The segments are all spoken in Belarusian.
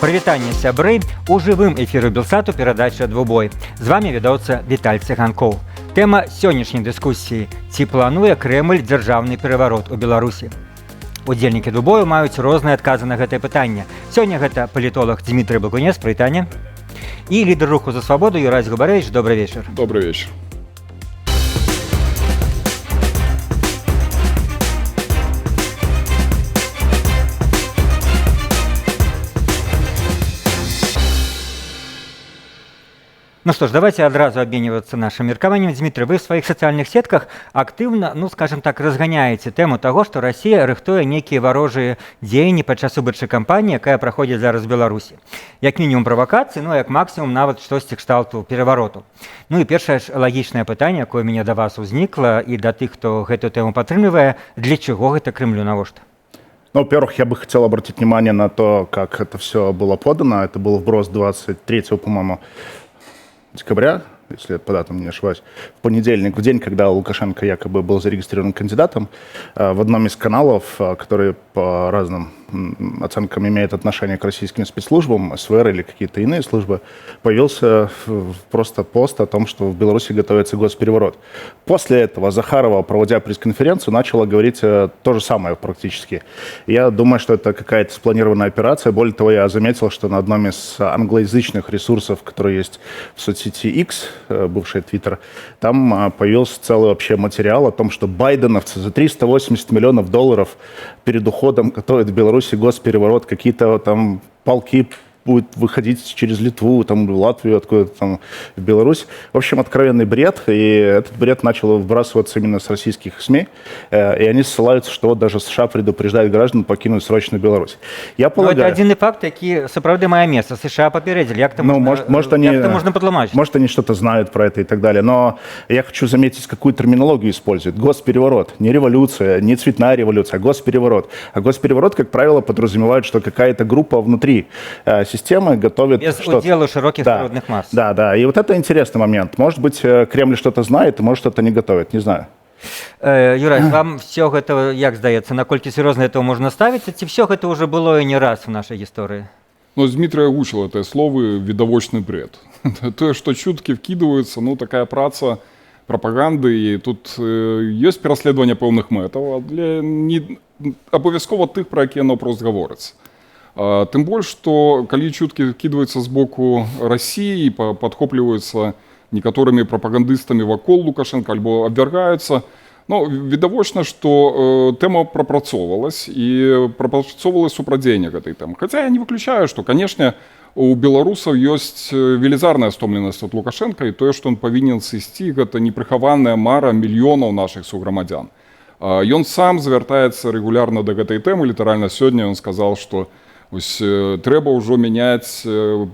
Прывітанне, сябры! У жывым эфіры Белсату перадача «Двубой». З вами вядоўца Віталь Цыганкоў. Тэма сённяшняй дыскусіі – ці плануе Крэмль дзяржаўны пераварот у Беларусі? Удзельнікі «Двубою» маюць розныя адказы на гэтае пытанне. Сёння гэта палітолог Дмітрый Багунец, прывітанне. І лідар руху за свабоду Юрась Губарэвіч, добрый вечар. Добрый вечер. Ну что ж, давайте адразу обмениваться нашим меркаваннем. Дмитрий, вы в своих социальных сетках активно, ну скажем так, разгоняете тему того, что Россия рыхтуе некие варожыя дзеянні падчас выбарчай кампаніі, якая праходзіць зараз в Беларусі. Як мінімум правакацыі, ну як максимум нават штосьці кшталту перавароту. Ну і першае ж лагічнае пытанне, якое у меня до вас узнікла і да тых, хто гэтую тему падтрымлівае, для чего гэта Кремлю, навошта? Ну, во-первых, я бы хотел обратить внимание на то, как это все было подано. Это был вброс 23, по-моему, декабря, если я по датам не ошибаюсь, в понедельник, в день, когда Лукашенко якобы был зарегистрирован кандидатом, в одном из каналов, которые по разным оценкам имеют отношение к российским спецслужбам, СВР или какие-то иные службы, появился просто пост о том, что в Беларуси готовится госпереворот. После этого Захарова, проводя пресс-конференцию, начала говорить то же самое практически. Я думаю, что это какая-то спланированная операция. Более того, я заметил, что на одном из англоязычных ресурсов, которые есть в соцсети X, бывший Twitter, там появился целый вообще материал о том, что байденовцы за $380 миллионов перед уходом готовят в Беларуси госпереворот, какие-то там полки будет выходить через Литву, там, в Латвию, откуда-то там, в Беларусь. В общем, откровенный бред, и этот бред начал выбрасываться именно с российских СМИ, и они ссылаются, что вот даже США предупреждают граждан покинуть срочно Беларусь. Я полагаю... Ну, это один факт, який, сапраўды, мае месца. США попередили, як ну, можно подломать? Может, они что-то знают про это и так далее, но я хочу заметить, какую терминологию используют. Госпереворот, не революция, не цветная революция, а госпереворот. А госпереворот, как правило, подразумевает, что какая-то группа внутри системы готовит без что-то. удела широких народных масс. Да. И вот это интересный момент. Может быть, Кремль что-то знает, может, что-то не готовит, не знаю. Юрай, вам все гэта, як здаецца, наколькі серьезно этого можно ставиться, ці все гэта уже было и не раз в нашей истории? Ну, Дмитрий озвучил это слово «видовочный бред». То, что чутки вкидываются, ну, такая праца пропаганды, и тут есть переследование пэўных мэтаў, а для не абавязкова тых, про якія наўпрост гаворыцца. Тым больш, што калі чуткі вкідваюцца з боку Расіі, падхопліваюцца некаторымі прапагандыстамі вакол Лукашенко альбо абвяргаюцца, ну, відавочна, што тэма прапрацоўвалась і прапрацоўвалася супрацьдзеянне гэтай тэмы. Хаця я не выключаю, што, канешне, у беларусаў ёсць велізарная стомленасць ад Лукашенка, і тое, што ён павінен сысці, гэта непрыхаваная мара мільёнаў нашых суграмадзян. Ён сам звяртаецца рэгулярна да гэтай тэмы, літаральна сёння ён сказаў, што ось, трэба ўжо мяняць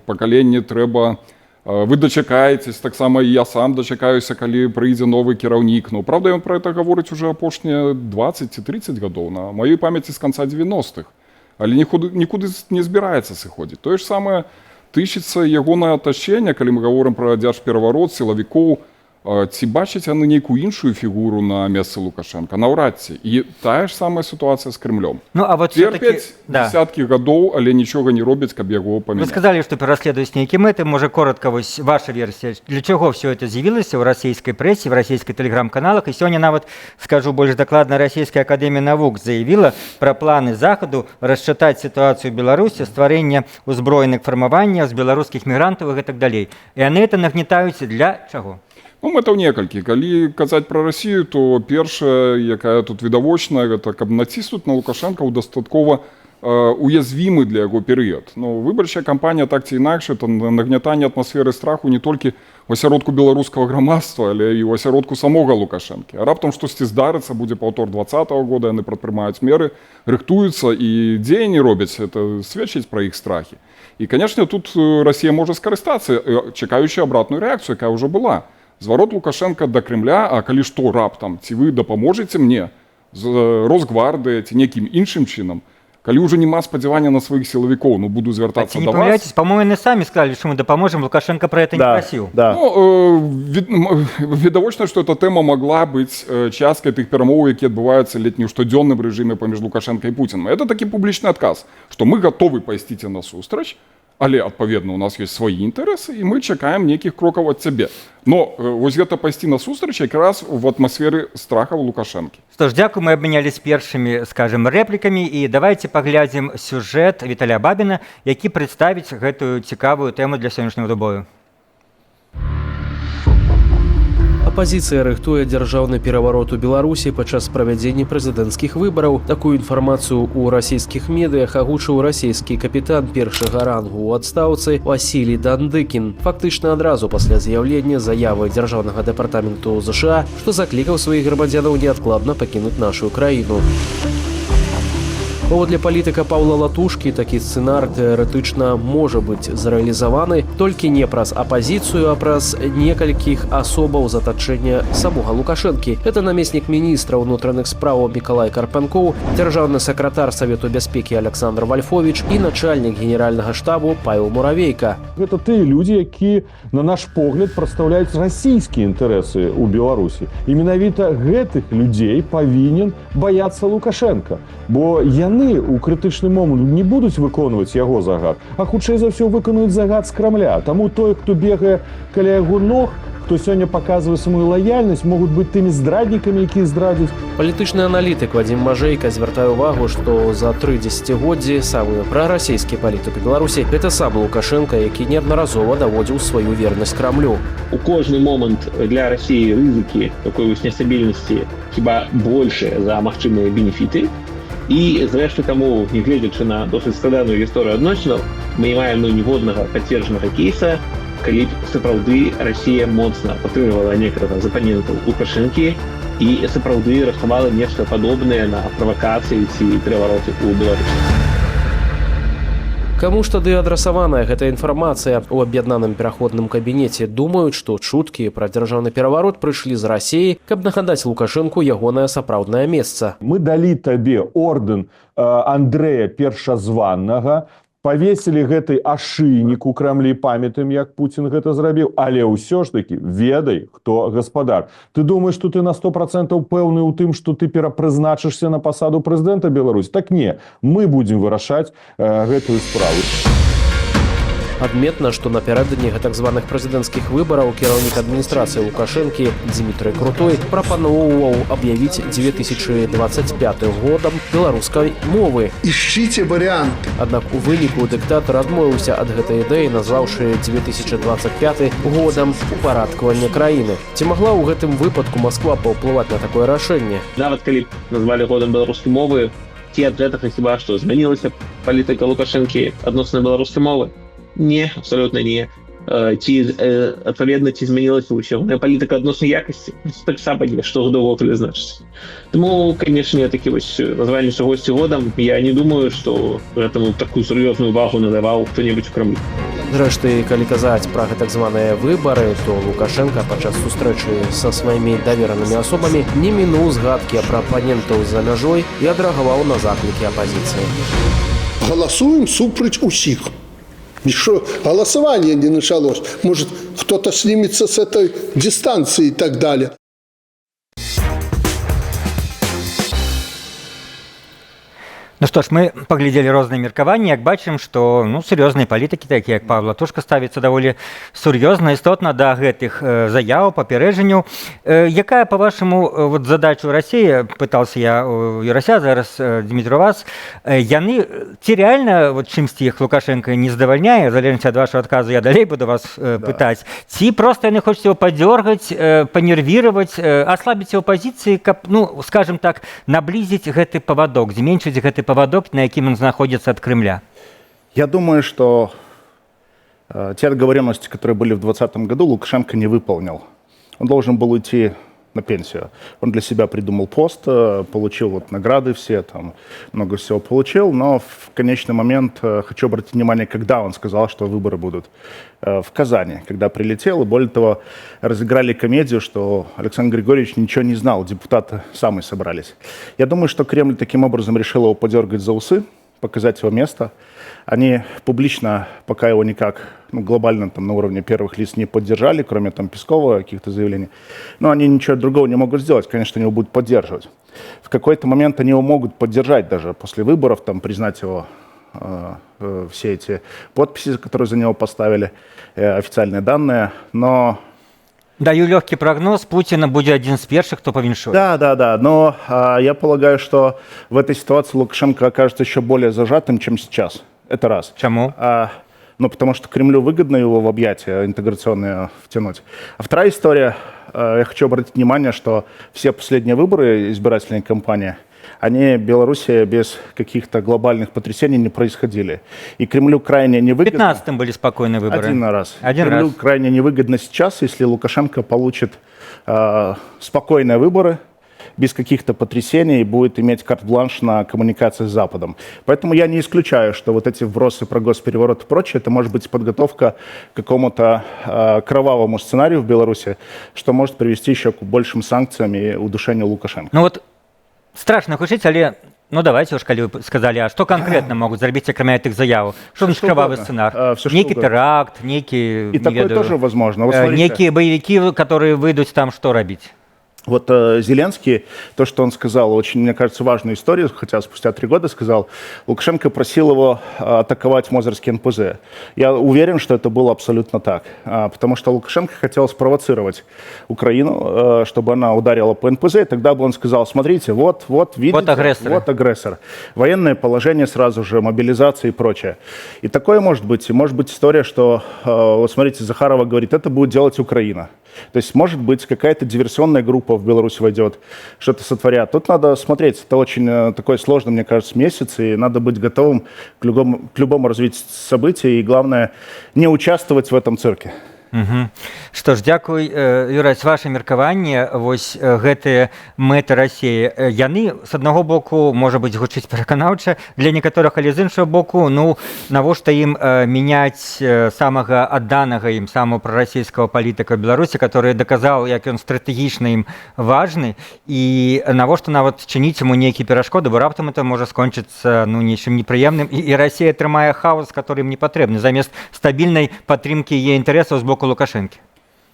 пакаленне, трэба... Вы дачакаецесь, таксама і я сам дачакаюся, калі прыйдзе новы кіраўнік. Ну, правда, ён пра гэта гаворыць уже апошнія 20 ці 30 гадоў, на маёй памяці з канца 90-х. Але нікуды не збіраецца сыходзіць. Тое ж самае тычыцца ягонае атачэнне, калі мы гаворым пра дзяржпераварот, сілавікоў. Ці бачыць яны нейкую іншую фігуру на месцы Лукашенка? Наўрад ці. І тая ж самая ситуация с Кремлем. Ну, а вот терпяць десяткі гадоў, але нічога не робяць, каб яго памяняць. Вы сказали, что переследуюць нейкія мэты. Можа, коротко, вось ваша версія. Для чего все это з'явілася ў расійскай прэсе, в расійскай тэлеграм-каналах? І сёння нават, скажу больш дакладна, Расійская акадэмія навук заявила пра планы захаду расчытаць сітуацыю ў Беларусі, стварэнне ўзброеных фармаванняў з беларускіх мігрантаў і так далей. І яны это нагнетаюць для чаго? Ну, мэтаў некалькі. Калі казаць пра Расію, то першая, якая тут відавочная, гэта каб націснуць на Лукашенка ў дастаткова уязвімы для яго перыяд. Ну, выбарчая кампанія так ці інакш, это нагнятанне атмасферы страху не толькі ў асяродку беларускага грамадства, але і ў асяродку самога Лукашэнкі. А раптам штосьці здарыцца, будзе паўтор 2020 года, яны прадпрымаюць меры, рыхтуюцца і дзеянні робяць, это сведчыць пра іх страхі. І, канешне, тут Расія можа скарыстацца, чакаючы абратную рэакцыю, якая ўжо была. Зварот Лукашенка да Кремля, а калі што раптам, ці вы дапаможаце мне з Росгвардыяй ці некім іншым чынам, калі ўжо няма спадзявання на сваіх сілавікоў, ну, буду звяртацца да вас. По-моему, яны самі сказалі, што мы дапаможам, Лукашенко про это не прасіў. Да. Ну, відавочна, што эта тэма могла быць часткай тых перамоў, якія адбываюцца ледзь не ў штодзённым рэжыме паміж Лукашенко і Пуцінам. Это такі публічны адказ, што мы гатовы пайсціце насустрач, Але адпаведна у нас ёсць свае інтарэсы, і мы чакаем нейкіх крокаў ад цябе. Но вось гэта пайсці насустрач якраз в атмасферы страхаў Лукашэнкі. Што ж, дзякую, мы абмянялись першымі, скажем, рэплікамі, і давайте паглядзім сюжэт Віталя Бабіна, які прадставіць гэтую цікавую тэму для сённяшняга дубою. Апазіцыя рыхтуе дзяржаўны пераварот у Беларусі падчас правядзення прэзідэнцкіх выбараў. Такую інфармацыю ў расійскіх медыях агучыў расійскі капітан першага рангу ў адстаўцы Васілій Дандыкін. Фактычна адразу пасля з'яўлення заявы дзяржаўнага дэпартаменту ЗША, што заклікаў сваіх грамадзянаў неадкладна пакінуць нашу краіну. Паводле палітыка Паўла Латушкі, такі сцэнар тэарэтычна можа быць зрэалізаваны толькі не праз апазіцыю, а праз некалькіх асобаў з атачэння самога Лукашэнкі. Гэта намеснік міністра ўнутраных спраў Мікалай Карпянкоў, дзяржаўны сакратар Савету бяспекі Александр Вальфовіч і начальнік генеральнага штабу Павел Муравейка. Гэта тыя людзі, які, на наш погляд, прадстаўляюць расійскія інтарэсы ў Беларусі. І менавіта гэтых людзей павінен баяцца Лукашенка, бо яны ў крытычны момант не будуць выконваць яго загад, а хутчэй за ўсё выканаюць загад з Крамля. Таму той, хто бегае каля яго ног, хто сёння паказвае сваю лаяльнасць, могуць быць тымі здраднікамі, якія здрадзяць. Палітычны аналітык Вадзім Мажэйка звяртае ўвагу, што за 3 дзесяцігоддзі самы прарасійскі палітык у Беларусі гэта сам Лукашенка, які неаднаразова даводзіў сваю вернасць Крамлю. У кожны момант для России рызыкі такой вось нестабільнасці хіба большыя за магчымыя бенефіты. І, зрэшты, таму, нягледзячы на досыць складаную гісторыю адносінаў, мы не маем ніводнага пацверджанага кейса, калі б сапраўды Расія моцна падтрымлівала некага з апанентаў Лукашэнкі і сапраўды рыхтавала нешта падобнае на правакацыі ці перавароты ў Беларусі. Каму ж тады адрасаваная гэта інфармацыя? У аб'яднаным пераходным кабінеце думаюць, што чуткі пра дзяржаўны пераварот прыйшлі з Расіі, каб нагадаць Лукашэнку ягонае сапраўднае месца. Мы далі табе ордэн Андрэя Першазваннага, павесілі гэты ашыйнік у Крамлі, памятаем, як Пуцін гэта зрабіў, але ўсё ж такі ведай, хто гаспадар. Ты думаеш, што ты на 100% пэўны ў тым, што ты перапрызначышся на пасаду прэзідэнта Беларусі? Так не, мы будзем вырашаць гэтую справу. Адметна, што напярэдадні так званых прэзідэнцкіх выбараў кіраўнік адміністрацыі Лукашэнкі Дзмітрый Крутой прапаноўваў аб'явіць 2025 годам беларускай мовы. Ішчыце варыянты. Аднак у выніку дыктатар адмовіўся ад гэтай ідэі, назваўшы 2025 годам упарадкавання краіны. Ці магла ў гэтым выпадку Масква паўплываць на такое рашэнне? Нават калі назвалі годам беларускай мовы, ці ад гэтага хіба што змянілася палітыка Лукашэнкі адносна беларускай мовы? Не, абсолютно не. Ці адпаведна ці змянілася ўсё палітыка адносна якасці, таксама не, што ўвогуле значыць. Таму, канешне, такі вось названне чагосьці годам, я не думаю, што гэтаму такую сур'ёзную увагу надаваў хто-небудзь у Крамлі. Зрэшты, калі казаць пра так званыя выбары, то Лукашенка падчас сустрэчы са сваімі даверанымі асобамі не мінуў згадкі пра апанентаў за мяжой і адрэагаваў на заклікі апазіцыі. Галасуем супраць усіх. Еще голосование не началось. Может, кто-то снимется с этой дистанции и так далее. Ну што ж, мы паглядзелі розныя меркаванні, як бачым, што сур'ёзныя палітыкі, такія як Павел Латушка, ставяцца даволі сур'ёзна, істотна да гэтых заяў, папярэджанняў. Якая, па-вашаму, задача ў Расіі, пытаўся я у Юрася, зараз Дмітрий вас, яны ці рэальна чымсьці іх Лукашенко не здавальняе, залежнасці ад вашего адказу, я далей буду вас пытаць, ці проста яны хочуць его падзёргаць, панервіраваць, аслабіць его пазіцыі, каб, скажем так, наблізіць гэты павадок, зменшыць гэты поводок, на яким он находится от Кремля? Я думаю, что те договоренности, которые были в 2020 году, Лукашенко не выполнил. Он должен был уйти на пенсию. Он для себя придумал пост, получил награды все, там много всего получил, но в конечный момент хочу обратить внимание, когда он сказал, что выборы будут в Казани, когда прилетел, и более того, разыграли комедию, что Александр Григорьевич ничего не знал, депутаты сами собрались. Я думаю, что Кремль таким образом решил его подергать за усы, показать его место. Они публично пока его никак, глобально на уровне первых лиц не поддержали, кроме Пескова, каких-то заявлений. Но они ничего другого не могут сделать, конечно, они его будут поддерживать. В какой-то момент они его могут поддержать даже после выборов, признать его все эти подписи, которые за него поставили, официальные данные, но... Даю легкий прогноз, Путин будет один из первых, кто повиншует. Да, но я полагаю, что в этой ситуации Лукашенко окажется еще более зажатым, чем сейчас. Это раз. Чему? Ну, потому что Кремлю выгодно его в объятия интеграционные втянуть. А вторая история, я хочу обратить внимание, что все последние выборы избирательной кампании, они в Беларуси без каких-то глобальных потрясений не происходили. И Кремлю крайне В невыгодно... 15-м были спокойные выборы. Один раз. Один Кремлю раз. крайне невыгодно сейчас, если Лукашенко получит спокойные выборы, без каких-то потрясений, и будет иметь карт-бланш на коммуникации с Западом. Поэтому я не исключаю, что вот эти вбросы про госпереворот и прочее, это может быть подготовка к какому-то кровавому сценарию в Беларуси, что может привести еще к большим санкциям и удушению Лукашенко. Ну вот страшно гучыць, але ну давайте уж калі вы сказали, а что конкретно могут зрабіць акрамя этих заяваў, что значит кровавый угодно. сценар, Всё, что некий угодно. теракт, некий И такое тоже возможно. Вот смотрите. некие боевики, которые выйдут там, что робить. Вот Зеленский, то, что он сказал, очень, мне кажется, важную историю, хотя спустя 3 года сказал, Лукашенко просил его атаковать Мозырский НПЗ. Я уверен, что это было абсолютно так, потому что Лукашенко хотел спровоцировать Украину, чтобы она ударила по НПЗ, и тогда бы он сказал, смотрите, вот, видите, Вот агрессор. Военное положение сразу же, мобилизация и прочее. И такое может быть. И может быть история, что, вот смотрите, Захарова говорит, это будет делать Украина. То есть, может быть, какая-то диверсионная группа в Беларусь войдет, что-то сотворят. Тут надо смотреть. Это очень такой сложный, мне кажется, месяц, и надо быть готовым к любому развитию событий, и главное, не участвовать в этом цирке. Угу. Што ж, дзякуй, Юраць, ваше меркаванне, вось гэтыя мэты Расіі, яны, з аднаго боку, можа быць, гучыць пераканаўча для некаторых, але з іншага боку, ну, навошта ім мяняць самага адданага ім, самого прарасійскага палітыка Беларусі, который даказаў, як ён стратэгічна ім важны, і навошта нават чыніць яму нейкія перашкоды, бо раптам это можа скончыцца, ну, нечым непрыемным, і Расія атрымае хаос, который ім не патрэбны, замест стабільнай падтрымкі яе інтарэсаў з боку Лукашэнкі.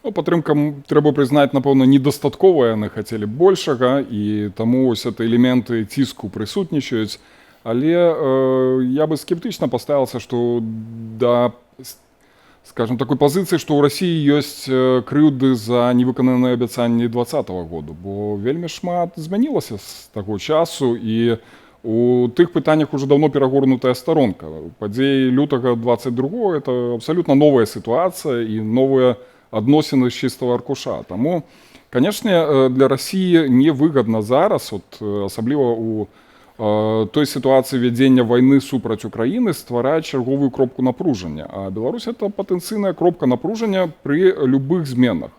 Ну, падтрымка, трэба прызнаць, напэўна, недастатковая, яны хацелі большага, і таму ось это элементы ціску прысутнічаюць. Але я бы скептычна паставіўся, што да, скажем, такой пазіцыі, што ў Расіі ёсць крыўды за невыкананыя абяцанні 2020 году, бо вельмі шмат змянілася з таго часу, і у тых пытаннях уже давно перагорнутая сторонка. Падзеі лютага 22-го – это абсолютно новая ситуация и новые адносіны з чистого аркуша. Тому, конечно, для России невыгодно зараз, вот, асабліва у той ситуации вядзення войны супраць Украины, ствараць чарговую кропку напружання. А Беларусь – это патэнцыйная кропка напружання при любых зменах.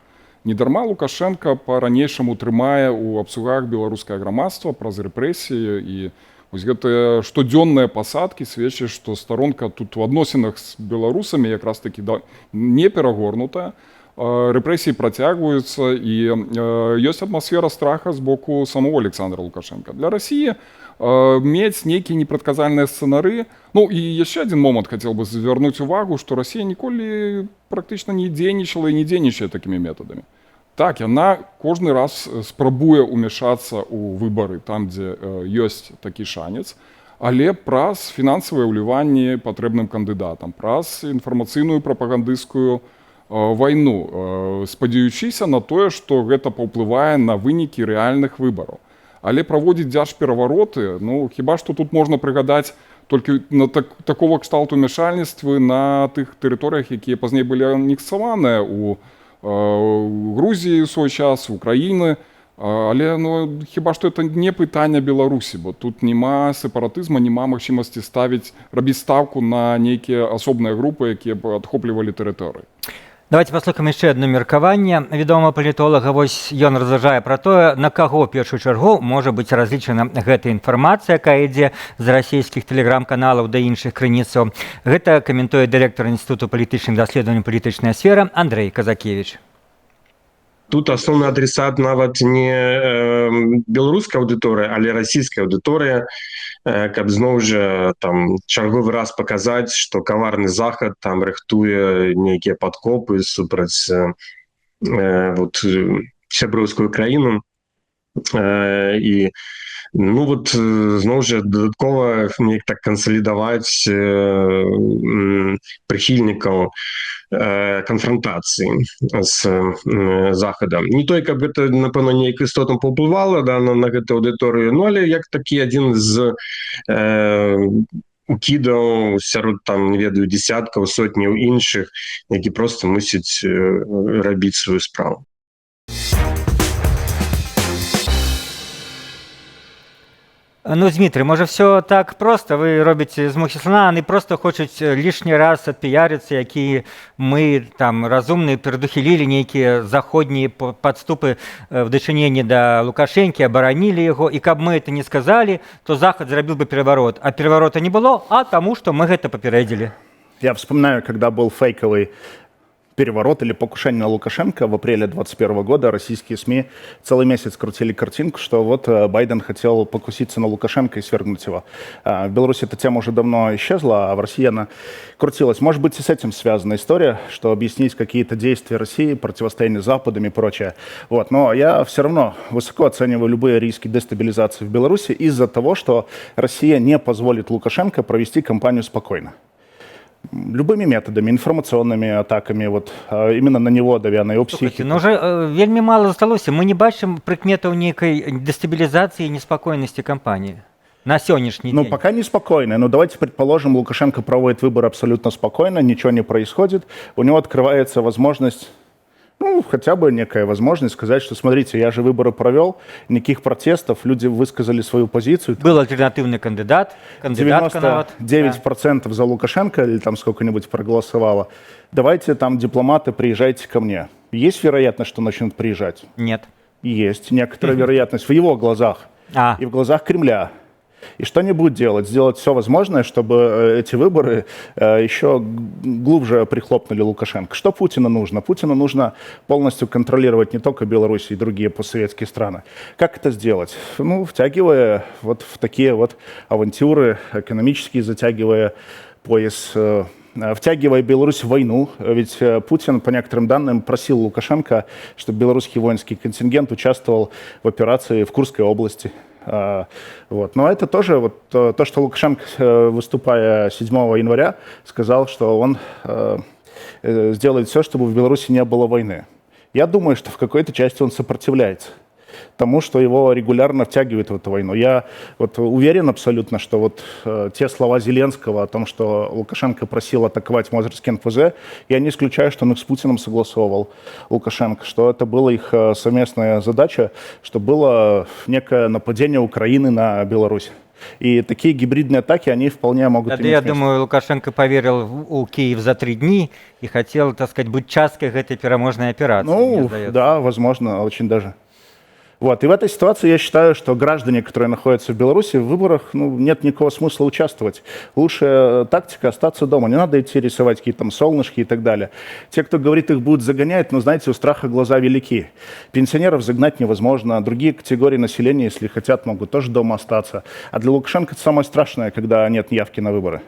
Недарма Лукашенко па-ранейшаму трымае ў абцугах беларускае грамадства праз рэпрэсіі, і вось гэтыя штодзённыя пасадкі сведчаць, што старонка тут у адносінах з беларусамі якраз такі не перагорнутая. Рэпрэсіі працягваюцца, і ёсць атмасфера страха з боку самого Александра Лукашенко. Для России мець нейкія непрадказальныя сцэнары. Ну і яшчэ адзін момант хацеў бы звярнуць увагу, што Расія ніколі практычна не дзейнічала і не дзейнічае такімі метадамі. Так, яна кожны раз спрабуе ўмяшацца ў выбары там, дзе ёсць такі шанец, але праз фінансавыя ўліванні патрэбным кандыдатам, праз інфармацыйную прапагандысцкую вайну, спадзяючыся на тое, што гэта паўплывае на вынікі рэальных выбараў. Але праводзіць дзяржперавароты, ну, хіба што тут можна прыгадаць толькі на такого кшталту ўмяшальніцтвы на тых тэрыторыях, якія пазней былі анексаваныя у Грузіі ў свой час, Украіны. Але ну, хіба што это не пытанне Беларусі, бо тут няма сепаратызма, няма магчымасці рабіць ставку на нейкія асобныя групы, якія б адхоплівалі тэрыторыі. Давайте паслухаем яшчэ адно меркаванне. Вядомага палітолага, вось ён разважае пра тое, на каго ў першую чаргу можа быць разлічана гэта інфармацыя, якая ідзе з расійскіх тэлеграм-каналаў да іншых крыніцаў. Гэта каментуе дырэктар Інстытуту палітычных даследаванняў палітычная сфера Андрэй Казакевіч. Тут асноўны адресат нават не беларуская аўдыторыя, але расійская аўдыторыя, каб зноў жа там чарговы раз паказаць, што каварны захад там рыхтуе нейкія падкопы супраць вот сяброўскую краіну, і Ну вот знову ж додатково неяк так кансалідаваць прыхільнікаў канфронтацыі з захадам. Не той, каб гэта, напэўна, неяк істотна паўплывала на гэту аўдыторыю, ну але як такі адзін з укідаў сярод там, не ведаю, дзесяткаў, сотняў іншых, які проста мусіць рабіць сваю справу. Ну, Дмитрий, может, все так просто? Вы робите з мухи слона, они просто хочуть лишний раз отпіяритися, які ми там разумні передухилили некие заходні подступы в дочинении до Лукашенки, оборонили его, и как мы это не сказали, то Захад зробив бы переворот. А переворота не было, а тому, что мы это попередили. Я вспоминаю, когда был фейковый переворот или покушение на Лукашенко в апреле 2021 года, российские СМИ целый месяц крутили картинку, что вот Байден хотел покуситься на Лукашенко и свергнуть его. В Беларуси эта тема уже давно исчезла, а в России она крутилась. Может быть, и с этим связана история, что объяснить какие-то действия России, противостояние с Западом и прочее. Вот. Но я все равно высоко оцениваю любые риски дестабилизации в Беларуси из-за того, что Россия не позволит Лукашенко провести кампанию спокойно. Любыми методами, информационными атаками, вот именно на него давя, на его психику. Ну уже вельмі мало засталося. Мы не бачим прикметаў некой дестабилизации и неспокойности кампании на сегодняшний день. Ну, пока неспокойно. Но давайте предположим, Лукашенко проводит выборы абсолютно спокойно, ничего не происходит. У него открывается возможность, ну, хотя бы некая возможность сказать, что, смотрите, я же выборы провел, никаких протестов, люди высказали свою позицию. Был альтернативный кандидат. 99% за Лукашенко или там сколько-нибудь проголосовало. Давайте там дипломаты, приезжайте ко мне. Есть вероятность, что начнут приезжать? Нет. Есть некоторая вероятность в его глазах и в глазах Кремля. И что они будут делать? Сделать все возможное, чтобы эти выборы еще глубже прихлопнули Лукашенко. Что Путину нужно? Путину нужно полностью контролировать не только Беларусь и другие постсоветские страны. Как это сделать? Ну, втягивая вот в такие вот авантюры, экономические, затягивая пояс, втягивая Беларусь в войну. Ведь Путин, по некоторым данным, просил Лукашенко, чтобы белорусский воинский контингент участвовал в операции в Курской области. Вот. Но это тоже вот то, что Лукашенко, выступая 7 января, сказал, что он сделает все, чтобы в Беларуси не было войны. Я думаю, что в какой-то части он сопротивляется тому, что его регулярно втягивают в эту войну. Я вот уверен абсолютно, что вот те слова Зеленского о том, что Лукашенко просил атаковать Мозырский НПЗ, я не исключаю, что он их с Путиным согласовывал, Лукашенко, что это была их совместная задача, что было некое нападение Украины на Беларусь. И такие гибридные атаки, они вполне могут иметь я место. думаю, Лукашенко поверил у Киев за 3 дни и хотел, так сказать, быть часткой этой переможной операции. Ну, да, возможно, очень даже. Вот. И в этой ситуации я считаю, что граждане, которые находятся в Беларуси, в выборах, ну, нет никакого смысла участвовать. Лучшая тактика — остаться дома. Не надо идти рисовать какие-то там солнышки и так далее. Те, кто говорит, их будут загонять, но, знаете, у страха глаза велики. Пенсионеров загнать невозможно. Другие категории населения, если хотят, могут тоже дома остаться. А для Лукашенко это самое страшное, когда нет явки на выборы.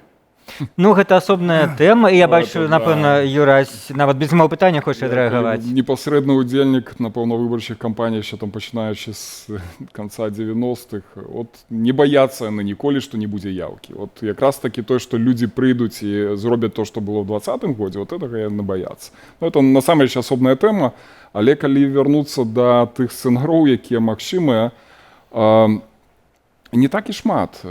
Ну, гэта асобная тэма, і я бачу, напэўна, Юрась, нават без мого пытання хоча адрэагаваць. Непасрэдны ўдзельнік, напэўна, выбарчых кампаній, ще там пачынаючы з канца 90-х, от не баяцца яны ніколі, што не будзе яўкі. От якраз таки то, што людзі прыйдуць і зробяць то, што было ў 2020 годзе, вот гэтага яны баяцца. Ну, это насамрэч асобная тэма, але калі вярнуцца да тых сцэнароў, якія магчымыя, не так і шмат.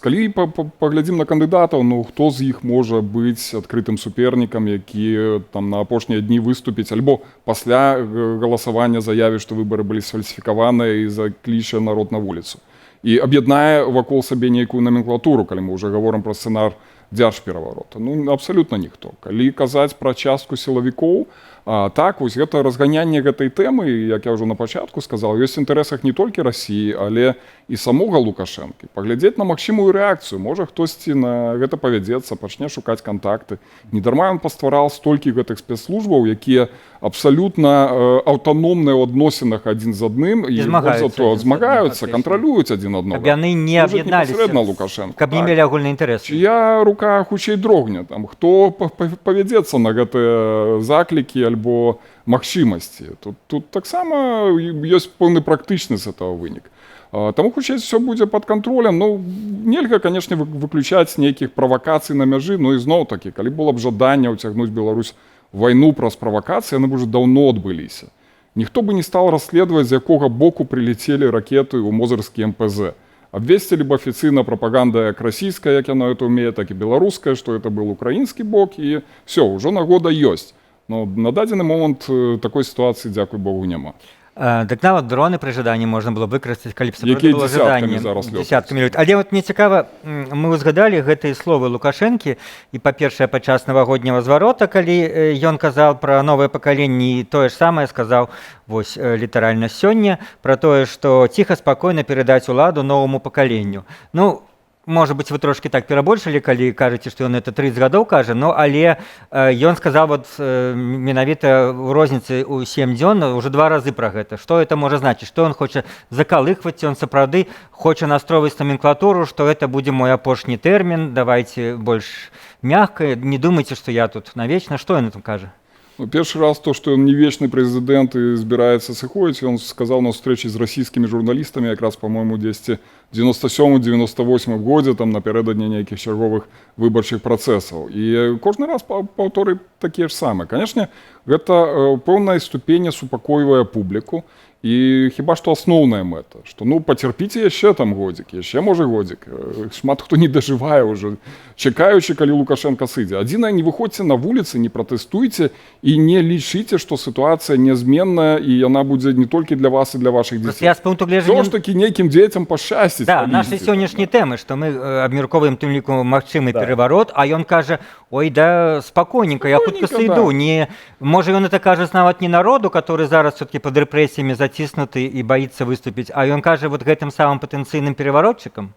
Калі паглядзім на кандыдатаў, ну хто з іх можа быць адкрытым супернікам, які там на апошнія дні выступіць, альбо пасля галасавання заявіць, што выбары былі сфальсіфікаваныя і закліча народ на вуліцу. І аб'яднае вакол сабе нейкую номенклатуру, калі мы ўжо гаворым пра сцэнар дзяржпераварота. Ну, абсалютна ніхто. Калі казаць пра частку сілавікоў, так, вось гэта разганянне гэтай тэмы, як я ўжо на пачатку сказал, ёсць інтарэсах не толькі Расіі, але і самога Лукашэнкі. Паглядзець на магчымую рэакцыю. Можа, хтосьці на гэта павядзецца, пачне шукаць кантакты. Недарма ён паствараў столькі гэтых спецслужбаў, якія абсалютна аўтаномныя ў адносінах адзін з адным і змагаюцца, кантралююць адзін аднаго. Каб яны не аб'ядналіся, каб не мелі агульны інтарэс. Чыя рука хутчэй дрогне, там, хто павядзецца на гэтыя заклікі альбо магчымасці. Тут таксама ёсць пэўны практычны з этого вынік. Таму хутчэй все будзе под контролем. Ну нельга, конечно, выключаць нейкіх правакацый на мяжы, но ізноў такі, калі было б жаданне ўцягнуць Беларусь вайну праз правакацыі, яны б уже даўно адбыліся. Ніхто бы не стал расследовать, з якога боку прилетели ракеты ў Мозырскі МПЗ. Обвесили бы официально пропаганда как российская, как она это умеет, так и белорусская, что это был украинский бок, и все, уже нагода есть. Но на дадзены момент такой ситуации, дякую Богу, нема. Так нават дроны пры жаданні можна было выкарыстаць, калі б сапраўды Якія было дзесяткамі жаданне. зараз лётаюць. Дзесяткамі лётаюць. Але вот мне цікава, мы узгадалі гэтыя словы Лукашэнкі, і па-першае, падчас навагодняга зварота, калі ён казаў пра новае пакаленне, і тое ж самае сказаў вось літаральна сёння пра тое, што ціха спакойна перадаць уладу новаму пакаленню. Ну, можа быць, вы трошки так перабольшылі, калі кажаце, што ён это 30 гадоў кажа, но але ён сказаў вот менавіта ў розніцы ў 7 дзён уже 2 разы пра гэта. Што это можа значыць? Што ён хоча закалыхваць, ён сапраўды хоча настроiваць номенклатуру, што это будзе мой апошні тэрмін, давайте больш мягка, не думайце, што я тут навечна. Што ён там кажа? Ну, первый раз то, что он не вечный президент и собирается сыходить, он сказал на встрече с российскими журналистами, как раз, по-моему, 97-98 году, там, напередодні неких черговых выборчих процессов. И каждый раз повторы такие же самые. Конечно, это полная ступень супокоивая публику. І хіба што асноўная мэта, што ну пацярпіце яшчэ там годзік, яшчэ можа годзік. Шмат хто не дажывае ўжо, чакаючы, калі Лукашенко сыдзе. Адзінае, не выходзьце на вуліцы, не пратэстуйце і не лічыце, што сітуацыя нязменная і яна будзе не толькі для вас і для вашых дзяцей. Я з пункту гледжання... Зноў ж такі нейкім дзецям пашчасціць. Да, нашай сённяшняй тэмы, што мы абмяркоўваем тым ліку магчымы пераварот, а ён кажа, ой, да спакойненька, я хутка сыйду. Не... Можа, ён это кажа нават не народу, который зараз все-таки под рэпрэсіямі заціснуты і баіцца выступіць, а ён кажа вот гэтым самым патэнцыйным пераваротчыкам.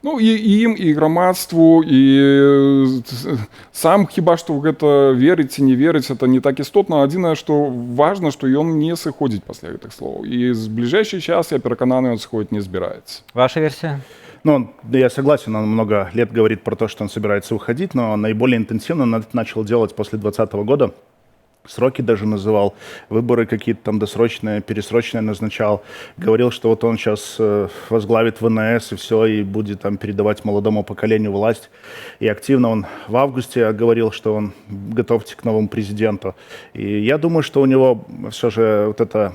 Ну і ім, і грамадству, і сам хіба што ў гэта верыць ці не верыць, это не так істотна. Адзінае, што важна, што ён не сыходзіць пасля гэтых слоў. І з бліжэйшы час, я перакананы, он сыходзіць не збіраецца. Ваша версия? Ну, я согласен, он много лет говорит про то, что он собирается уходить, но наиболее интенсивно он это начал делать после 2020 года. Сроки даже называл, выборы какие-то там досрочные, пересрочные назначал. Говорил, что вот он сейчас возглавит ВНС и все, и будет там передавать молодому поколению власть. И активно он в августе говорил, что он готовится к новому президенту. И я думаю, что у него все же вот это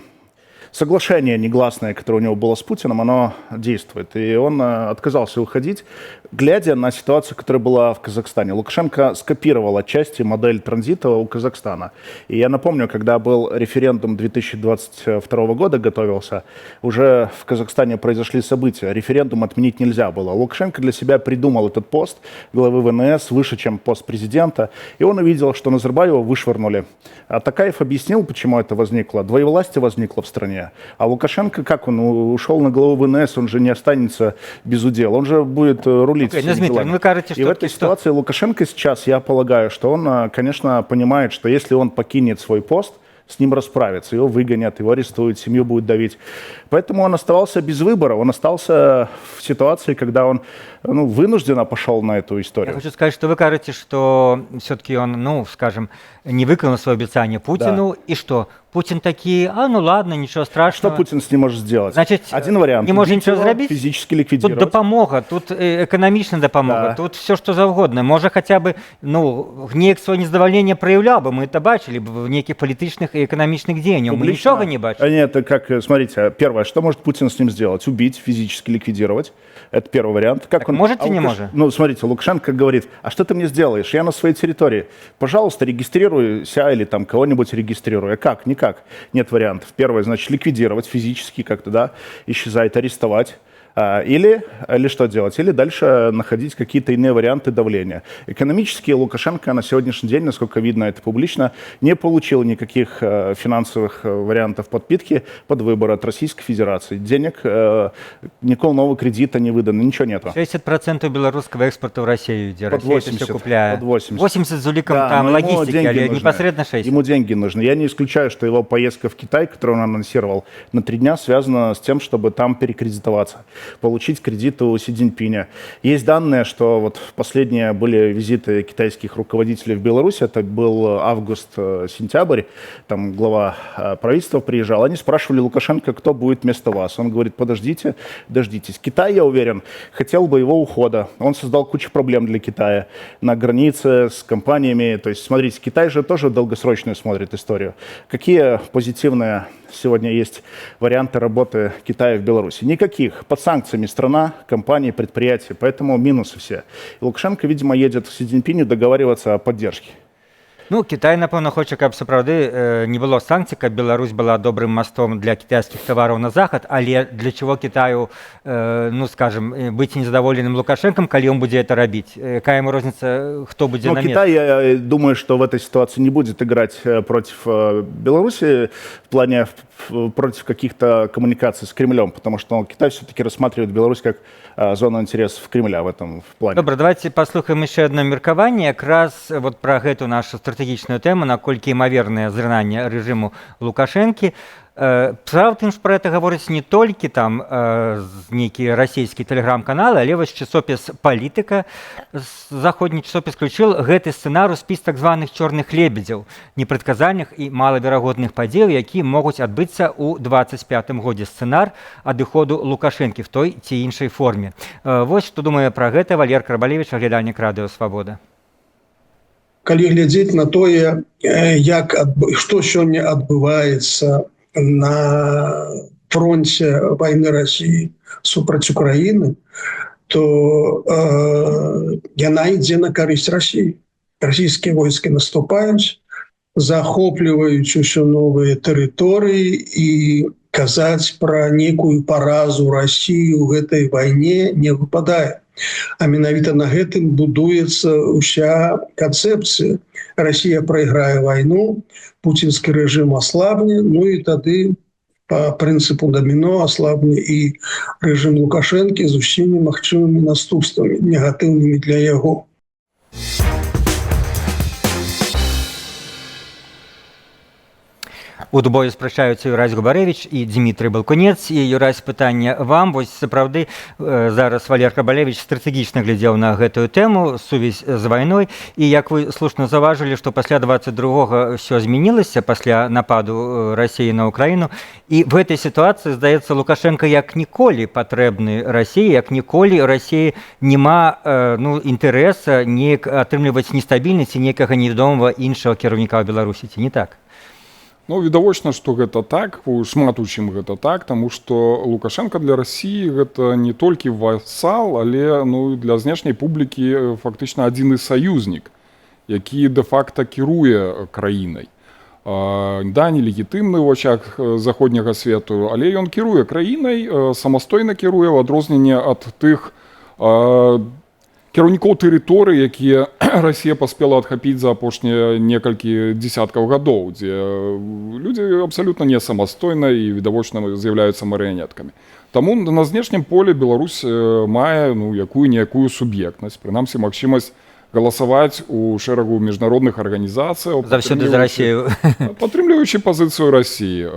соглашение негласное, которое у него было с Путиным, оно действует. И он отказался уходить, глядя на ситуацию, которая была в Казахстане. Лукашенко скопировал отчасти модель транзита у Казахстана. И я напомню, когда был референдум 2022 года, готовился, уже в Казахстане произошли события. Референдум отменить нельзя было. Лукашенко для себя придумал этот пост главы ВНС выше, чем пост президента. И он увидел, что Назарбаева вышвырнули. А Токаев объяснил, почему это возникло. Двоевластие возникло в стране. А Лукашенко, как он ушел на главу ВНС, он же не останется без удела. Он же будет рулить. Дмитрий, вы кажете, что... И в этой ситуации Лукашенко сейчас, я полагаю, что он, конечно, понимает, что если он покинет свой пост, с ним расправятся, его выгонят, его арестуют, семью будут давить. Поэтому он оставался без выбора, он остался в ситуации, когда он вынужденно пошел на эту историю. Я хочу сказать, что вы кажете, что все-таки он, скажем, не выполнил свое обещание Путину, да. И что? Путин такие, ну ладно, ничего страшного. Что Путин с ним может сделать? Значит, один вариант. Не может ничего сделать. Физически ликвидировать. Тут допомога, тут экономичная допомога, да. Тут все, что завгодно. Может, хотя бы, неяк свое незадоволение проявлял бы, мы это бачили бы в неких политичных и экономичных деяниях. Мы ничего не бачили. Нет, как, смотрите, первое, что может Путин с ним сделать? Убить, физически ликвидировать. Это первый вариант. Как он может и не может? Смотрите, Лукашенко говорит, а что ты мне сделаешь? Я на своей территории. Пожалуйста, регистрируйся или там кого-нибудь регистрируй. А как? Никак. Нет вариантов. Первое, значит, ликвидировать физически как-то, да, исчезать, арестовать. Или что делать? Или дальше находить какие-то иные варианты давления. Экономически Лукашенко на сегодняшний день, насколько видно это публично, не получил никаких финансовых вариантов подпитки под выбор от Российской Федерации. Денег, никакого нового кредита не выдано, ничего нету. 60% белорусского экспорта в Россию идет. Под 80, это все купляет. Под 80. 80 с уликом да, там логистики, а непосредственно 60. Ему деньги нужны. Я не исключаю, что его поездка в Китай, которую он анонсировал на 3 дня, связана с тем, чтобы там перекредитоваться. получить кредиты у Си Цзиньпиня. Есть данные, что вот последние были визиты китайских руководителей в Беларусь, это был август-сентябрь, там глава правительства приезжал, они спрашивали Лукашенко, кто будет вместо вас. Он говорит, подождите, дождитесь. Китай, я уверен, хотел бы его ухода. Он создал кучу проблем для Китая на границе с компаниями. То есть, смотрите, Китай же тоже долгосрочную смотрит историю. Какие позитивные сегодня есть варианты работы Китая в Беларуси? Никаких. Под санкциями страна, компании, предприятия. Поэтому минусы все. И Лукашенко, видимо, едет к Си Цзиньпиню договариваться о поддержке. Ну, Кітай, напевно, хоче, каб сапраўды не было санкцый, каб Беларусь была добрым мостом для китайских товаров на захад, але для чего Китаю, ну, скажем, быть незадоволенным Лукашенком, коли он будет это робить? Какая ему разница, кто будет на месте? Китай, я думаю, что в этой ситуации не будет играть против Беларуси в плане против каких-то коммуникаций с Кремлем, потому что Китай все-таки рассматривает Беларусь как зону интересов Кремля в этом плане. Добре, давайте паслухаем еще одно меркаванне, якраз вот про эту нашу стратегічную тэму, наколькі імавернае зрынанне рэжыму Лукашэнкі. Справа тым, што пра гэта гаворыць не толькі там нейкі расійскі тэлеграм-каналы, але вось часопіс «Палітыка», заходні часопіс включил гэты сцэнар у спіс так званых чорных лебедзяў, непрадказальных і малаверагодных падзеяў, які могуць адбыцца ў 25-м годзе. Сцэнар адыходу Лукашэнкі в той ці іншай форме. Вось што думае пра гэта Валер Карбалевіч, аглядальнік радыё «Свабода». Калі глядзець на тое, што сёння адбываецца на фронте войны России супраць Украины, то яна ідзе на карысць России. Российские войски наступаюць, захопліваюць усё новыя тэрыторыі і казаць пра некую паразу России ў гэтай вайне не выпадае. А менавіта на гэтым будуецца ўся канцэпцыя. Россия прайграе вайну, путінскі рэжым аслабне, ну і тады по прынцыпу даміно аслабне і рэжым Лукашэнкі з усімі магчымымі наступствамі, негатыўнымі для яго. У двое спрачаюцца Юрась Губарэвіч і Дмітрый Балкунец. І, Юрась, пытанне вам. Вось сапраўды зараз Валер Карбалевіч стратэгічна глядзеў на гэтую тэму, сувязь з вайной. І як вы слушна заўважылі, што пасля 22-го ўсё змянілася, пасля нападу Расіі на Украіну. І в гэтай сітуацыі, здаецца, Лукашенко як ніколі патрэбны Расіі, як ніколі Расіі няма інтарэса неяк атрымліваць нестабільнасць і нейкага невядомага іншага кіраўніка ў Беларусі, ці не так? Ну, відавочна, што гэта так, шмат у чым гэта так, таму што Лукашенко для Расіі гэта не толькі васал, але для знешняй публікі фактычна адзіны саюзнік, які дэ-факта кіруе краінай. Да, нелегітымны ў вачах заходняга свету, але ён кіруе краінай, самастойна кіруе, ў адрозненне ад тых кіраўнікоў тэрыторый, якія Расія паспела адхапіць за апошнія некалькі дзесяткаў гадоў, дзе людзі абсалютна не самастойна і відавочна з'яўляюцца марыянеткамі. Таму на знешнім полі Беларусь мае якую-ніякую суб'ектнасць, прынамсі магчымасць галасаваць у шэрагу міжнародных арганізацый, заўсёды за Расію, падтрымліваючы пазіцыю Расіі.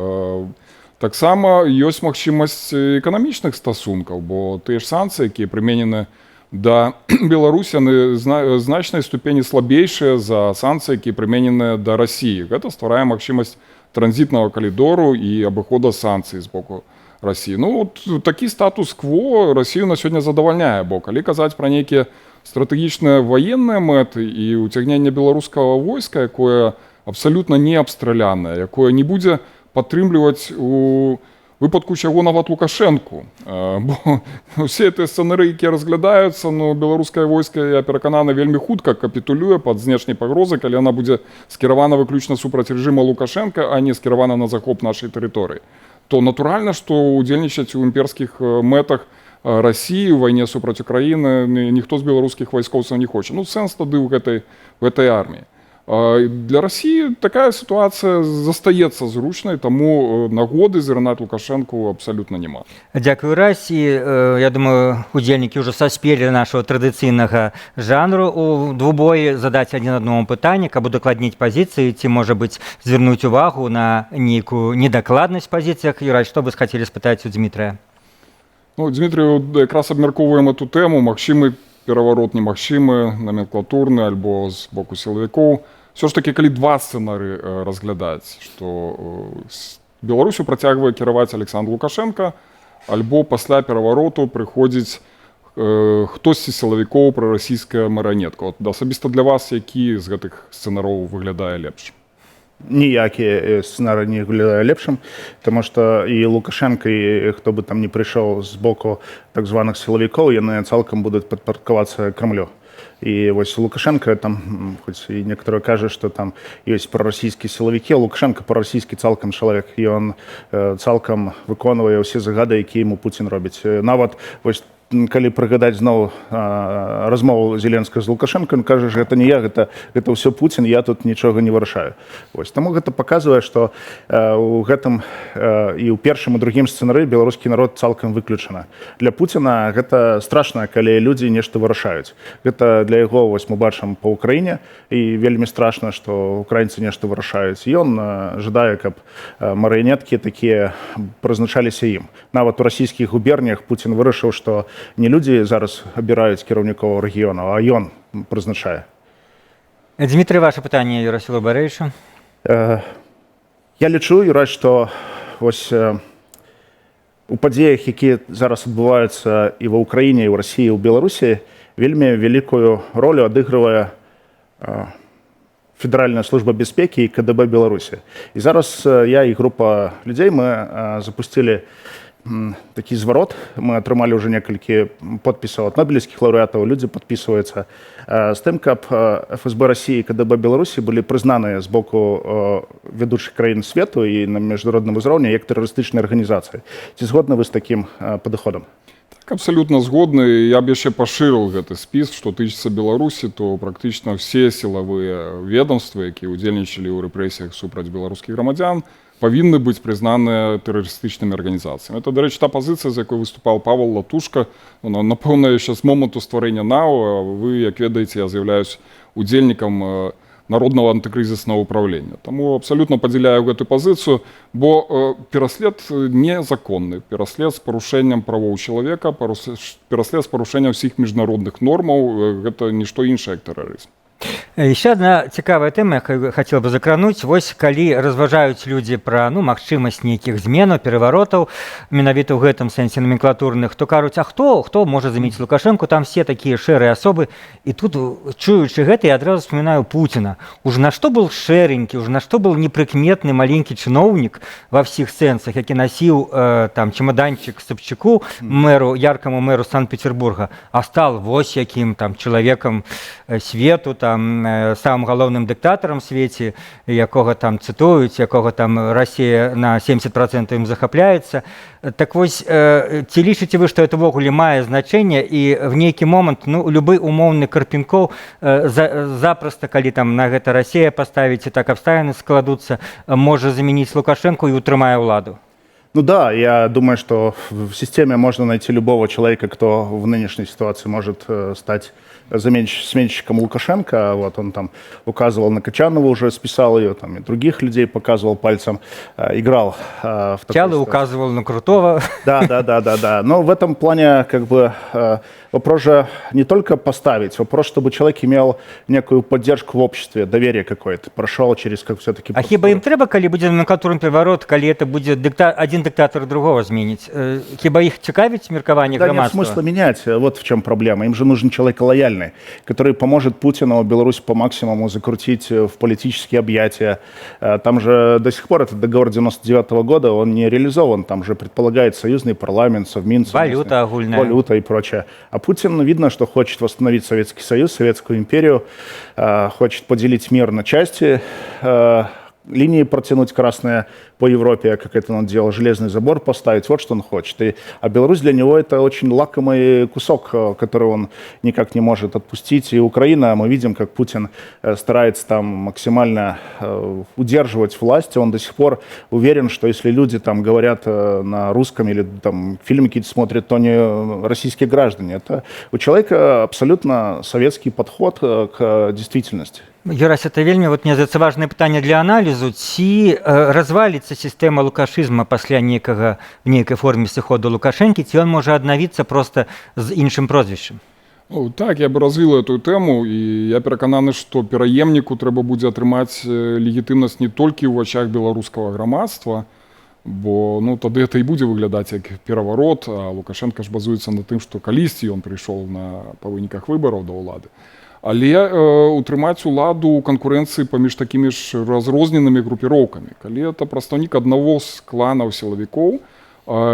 Таксама ёсць магчымасць эканамічных стасункаў, бо тыя ж санкцыі, якія прыменены да Беларусі, яны значнай ступені слабейшыя за санкцыі, якія прымененыя да Расіі. Гэта стварае магчымасць транзітнага калідору і абыхода санкцый з боку Расіі. Такі статус-кво Расію на сёння задавальняе, бо калі казаць пра нейкія стратэгічныя ваенныя мэты і ўцягненне беларускага войска, якое абсалютна не абстралянае, якое не будзе падтрымліваць у выпадку чаго нават Лукашэнку. Бо ўсе гэтыя сцэнарыі, якія разглядаюцца, беларускае войска, я перакананы, вельмі хутка капітулюе пад знешняй пагрозай, калі яна будзе скіравана выключна супраць рэжыма Лукашэнка, а не скіравана на захоп нашай тэрыторыі. То натуральна, што ўдзельнічаць у імперскіх мэтах Расіі ў вайне супраць Украіны ніхто з беларускіх вайскоўцаў не хоча. Сэнс тады ў гэтай арміі. Для России такая ситуация застаецца зручнай, таму нагоды зрынаць Лукашэнку абсалютна няма. Дзякую, Расі. Я думаю, удзельнікі ўжо саспелі нашого традыцыйнага жанру у двубоі задаць адзін аднаму пытанне, каб удакладніць пазіцыі, ці, можа быць, звярнуць увагу на нейкую недакладнасць пазіцыях. Юрай, што вы хацелі спытаць у Дмітрая? Ну, Дмитрий, якраз абмяркоўваем эту тэму, магчымы пераварот, немагчымы, номенклатурны альбо з боку сілавікоў. Все ж таки, калі два сцэнары разглядаць, што Беларусю працягвае кіраваць Александр Лукашенко, альбо пасля перавароту прыходзіць хтосьці сілавікоў прарасійская марыянетка. Асабіста для вас, які з гэтых сцэнароў выглядае лепш? Ніякі сцэнарый не выглядае лепшым, потому что і Лукашенко, і хто бы там не прыйшоў з боку так званых сілавікоў, яны цалкам будуць падпарадкавацца Крамлю. І вось Лукашенко там, хоць і некаторыя кажа, што там ёсць прарасійскія сілавікі, Лукашенко прарасійскі цалкам чалавек, і ён цалкам выконвае ўсе загады, якія яму Пуцін робіць. Нават вось калі прыгадаць зноў размову Зеленскага з Лукашенко, ён кажа, што гэта не я, гэта ўсё Пуцін, я тут нічога не вырашаю. Вось. Таму гэта паказвае, што у гэтым і ў першым і другім сцэнары беларускі народ цалкам выключана. Для Пуціна гэта страшна, калі людзі нешта вырашаюць. Гэта для яго, вось мы бачым па ўкраіне, і вельмі страшна, што украінцы нешта вырашаюць. Ён жадае, каб марыянеткі такія прызначаліся ім. Нават у расійскіх губерніях Пуцін вырашыў, што не людзі зараз абіраюць кіраўнікоў рэгіёнаў, а ён прызначае. Дмитрий, ваше пытанне Юрасілу Баревичу. Я лічу, Юрай, што вось у падзеях, якія зараз адбываюцца і ва ўкраіне, і ў Расіі, і ў Беларусі, вельмі вялікую ролю адыгрывае Федеральная служба бяспекі і КДБ Беларусі. І зараз я і група людзей мы запусцілі такі зварот. Мы атрымалі ўжо некалькі подпісаў ад нобелевскіх лаўрэатаў. Людзі падпісваюцца з тым, каб ФСБ Расіі і КДБ Беларусі былі прызнаныя з боку вядучых краін свету і на міжнародным узроўні як тэрарыстычныя арганізацыі. Ці згодны вы з такім падыходам? Так, абсолютно згодны. Я б яшчэ пашырыў гэты спіс, што тычыцца Беларусі, то практычна все сілавыя ведомствы, якія ўдзельнічалі ў рэпрэсіях супраць беларускіх грамадзян, павінны быць прызнаныя тэрарыстычнымі арганізацыямі. Это, дарэчы, та пазіцыя, з якой выступаў Павел Латушка. Напэўна, яшчэ з моманту стварэння НАО, вы, як ведаеце, я з'яўляюсь удзельнікам народного антыкрызіснага ўправлення. Таму абсалютна падзяляю гэту пазіцыю, бо пераслед незаконны, пераслед з парушэннем правоў чалавека, пераслед з парушэннем ўсіх міжнародных нормаў, гэта нішто іншае, як тэрарызм. Еще одна цікавая тэма, я хотел бы закрануць. Вось калі разважаюць людзі пра магчымасць нейкіх зменаў, пераваротаў, менавіта ў гэтым сэнсе номенклатурных, то кажуць, а хто можа замяніць Лукашенко, там все такія шэрыя асобы. І тут, чуючы гэта, я адразу вспоминаю Путина. Уж на што был шэренькі, уж на што был непрыкметны маленькі чыноўнік ва ўсіх сэнсах, які насіў там чемоданчик Собчаку, яркаму мэру Санкт-Петербурга, а стал вось якім там чалавекам свету, там самым галоўным дыктатарам свеце, якога там цытуюць, якога там Расія на 70% ім захапляецца. Так вось, ці лічыце вы, што это ўвогуле мае значэнне, і в нейкі момант, любы умоўны Карпенкоў запросто, калі там на гэта Расія паставіць і так абставіны складуцца, можа замяніць Лукашенко і утрымае ўладу? Ну да, я думаю, что в системе можно найти любого человека, кто в нынешней ситуации может стать сменщиком Лукашенко. Вот он там указывал на Качанова, уже списал ее, там и других людей показывал пальцем, играл в такой Чалы указывал на Крутого. Да. Но в этом плане как бы вопрос же не только поставить, вопрос, чтобы человек имел некую поддержку в обществе, доверие какое-то, прошел через как все-таки... А хіба ім трэба, калі будзе номенклатурны пераварот, калі это будзе один диктатор другого зменіць? Хіба іх цікавіць меркаванне грамадства? Да нет смысла менять, вот в чем проблема. Им же нужен человек лояльный, который поможет Путину Беларусь по максимуму закрутить в политические объятия. Там же до сих пор этот договор 99 года, он не реализован. Там же предполагает союзный парламент, совмин, валюта огульная, валюта и прочее. А Путин, видно, что хочет восстановить Советский Союз, Советскую империю, хочет поделить мир на части, линии протянуть красные по Европе, как это он делал, железный забор поставить, вот что он хочет. А Беларусь для него это очень лакомый кусок, который он никак не может отпустить. И Украина, мы видим, как Путин старается там максимально удерживать власть. Он до сих пор уверен, что если люди там говорят на русском или там фильмы какие-то смотрят, то не российские граждане. Это у человека абсолютно советский подход к действительности. Юрась, это вельмі вот мне здаецца важнае пытанне для аналізу, ці разваліцца сістэма лукашызма пасля нейкай форме сыходу Лукашэнкі, ці ён можа аднавіцца проста з іншым прозвішчам? Ну, так, я бы развіл эту тэму, і я перакананы, што пераемніку трэба будзе атрымаць легітымнасць не толькі ў вачах беларускага грамадства, бо ну, тады это і будзе выглядаць як пераварот, а Лукашенко ж базуецца на тым, што калісьці ён прыйшоў па выніках выбараў да ўлады. Але утрымаць уладу ў канкурэнцыі паміж такімі ж разрозненымі групіроўкамі. Калі это прадстаўнік аднаго з кланаў сілавікоў,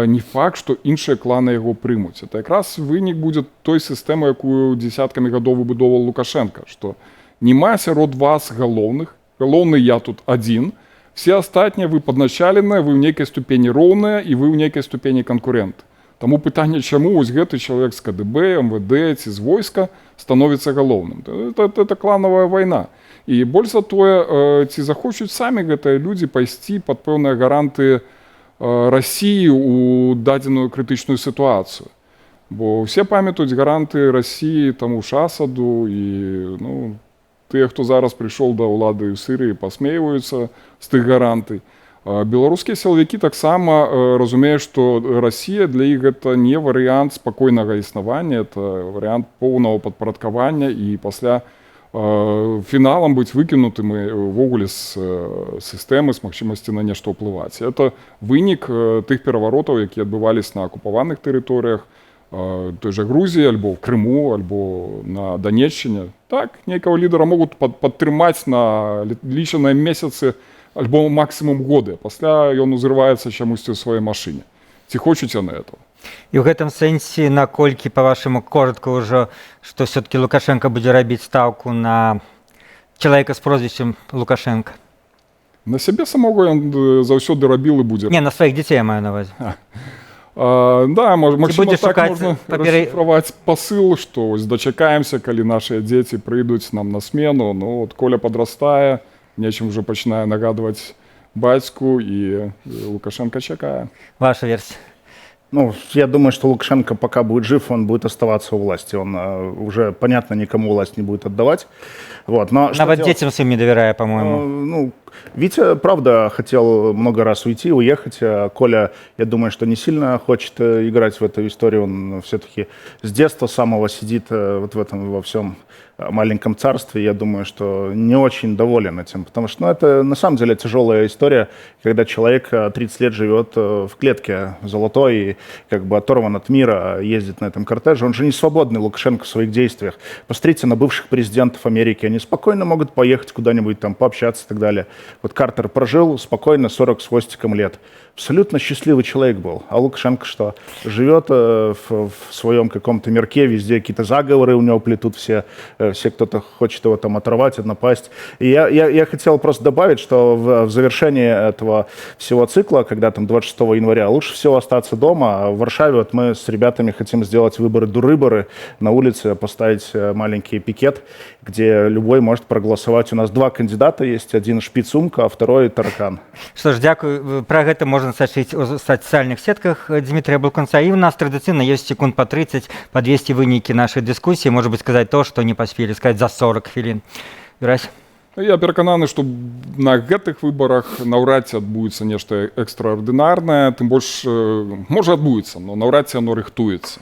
не факт, што іншыя кланы яго прымуць. Это якраз вынік будзе той сістэмы, якую дзесяткамі гадоў выбудоўваў Лукашенко, што няма сярод вас галоўных, галоўны я тут адзін, все астатнія вы падначаленыя, вы ў нейкай ступені роўныя і вы ў нейкай ступені канкурэнты. Таму пытанне, чаму вось гэты чалавек з КДБ, МВД ці з войска становіцца галоўным. Это кланавая вайна. І больш за тое, ці захочуць самі гэтыя людзі пайсці пад пэўныя гаранты Расіі у дадзеную крытычную сітуацыю. Бо ўсе памятаюць гаранты Расіі таму Шасаду і ну, тыя, хто зараз прыйшоў да ўлады ў Сірыі, пасмейваюцца з тых гарантый. Беларускія сілавікі таксама разумеюць, што Расія для іх гэта не варыянт спакойнага існавання, это варыянт поўнага падпарадкавання і пасля фіналам быць выкінутым увогуле з сістэмы, з магчымасці на нешта ўплываць. Это вынік тых пераваротаў, якія адбываліся на акупаваных тэрыторыях, той жа Грузіі, альбо в Крыму, альбо на Данеччыне. Так, нейкага лідара могуць падтрымаць на лічаныя месяцы, альбо максимум годы. Пасля ён узрываецца чамусьці ў сваёй машыне. Ці хочуць яны этого? І ў гэтым сэнсе, наколькі, па-вашаму, коротка ўжо, што все-таки Лукашенко будзе рабіць стаўку на чалавека з прозвішчам Лукашенко? На сябе самога ён заўсёды рабіў і будзе. Не, на сваіх дзяцей я маю на ўвазе. Да, магчыма, так можна расшифраваць пасыл, што дачакаемся, калі нашыя дзеці прыйдуць нам на смену. Ну, от Коля подрастае, нечым уже пачынае нагадваць бацьку, і Лукашенко чакае. Ваша версия? Ну, я думаю, что Лукашенко пока будет жив, он будет оставаться у власти. Он уже, понятно, никому власть не будет отдавать. Вот. Но нават детям своим не доверяя, по-моему. Ну, Витя, правда, хотел много раз уйти, уехать. А Коля, я думаю, что не сильно хочет играть в эту историю. Он все-таки с детства самого сидит вот в этом во всем маленьком царстве. Я думаю, что не очень доволен этим. Потому что это на самом деле тяжелая история, когда человек 30 лет живет в клетке золотой и как бы оторван от мира, ездит на этом кортеже. Он же не свободный, Лукашенко, в своих действиях. Посмотрите на бывших президентов Америки. Они спокойно могут поехать куда-нибудь там, пообщаться и так далее. Вот Картер прожил спокойно 40 с хвостиком лет. Абсолютно счастливый человек был. А Лукашенко что? Живет в своем каком-то мирке, везде какие-то заговоры у него плетут все кто-то хочет его там оторвать, напасть. И я хотел просто добавить, что в завершении этого всего цикла, когда там 26 января, лучше всего остаться дома. А в Варшаве вот мы с ребятами хотим сделать выборы на улице, поставить маленький пикет, где любой может проголосовать. У нас 2 кандидата есть, один шпиц-умка, а второй таракан. Что ж, дякую. Про гэта можна сачыць у сацыяльных сетках Дмітрия Балкунца. І у нас традыцыйна ёсць секунд по 30 подвесці вынікі нашай дыскусіі, может быть, сказаць то, што не паспелі сказаць за 40 хвілін. Юрась? Я перакананы, што на гэтых выбарах наўрад ці адбудзецца нешта экстраардынарнае, тым больш можа адбудзецца, но наўрад ці оно рыхтуецца.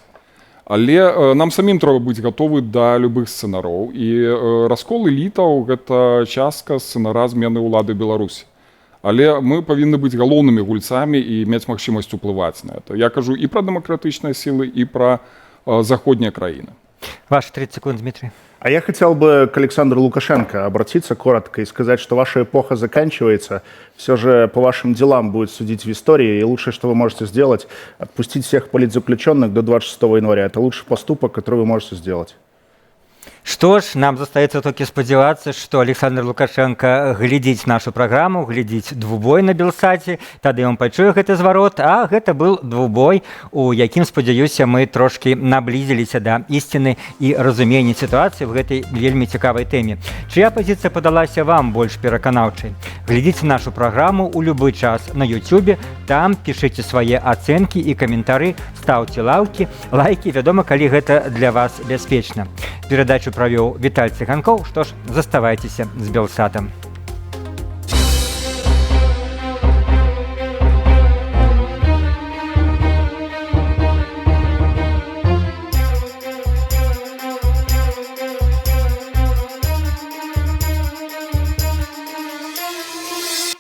Але нам самім трэба быць гатовы да любых сцэнароў. І раскол элітаў – гэта частка сцэнара змены ўлады Беларусі. Але мы павінны быць галоўнымі гульцамі і мець магчымасць уплываць на это. Я кажу і пра дэмакратычныя сілы, і пра заходнія краіны. Ваши 30 секунд, Дмитрий. А я хотел бы к Александру Лукашенко обратиться коротко и сказать, что ваша эпоха заканчивается. Все же по вашим делам будет судить в истории. И лучшее, что вы можете сделать, отпустить всех политзаключенных до 26 января. Это лучший поступок, который вы можете сделать. Што ж, нам застаецца толькі спадзявацца, што Александр Лукашенко глядзіць нашу праграму, глядзіць двубой на Белсаце, тады ён пачуе гэты зварот, а гэта быў двубой, у якім, спадзяюся, мы трошкі наблізіліся да ісціны і разумення сітуацыі в гэтай вельмі цікавай тэме. Чыя пазіцыя падалася вам больш пераканаўчай? Глядзіце нашу праграму ў любы час на YouTube, там пішыце свае ацэнкі і каментары, стаўце лайкі, вядома, калі гэта для вас бяспечна. Перадачу правёў Віталь Цыганкоў. Што ж, заставайцеся з Белсатам.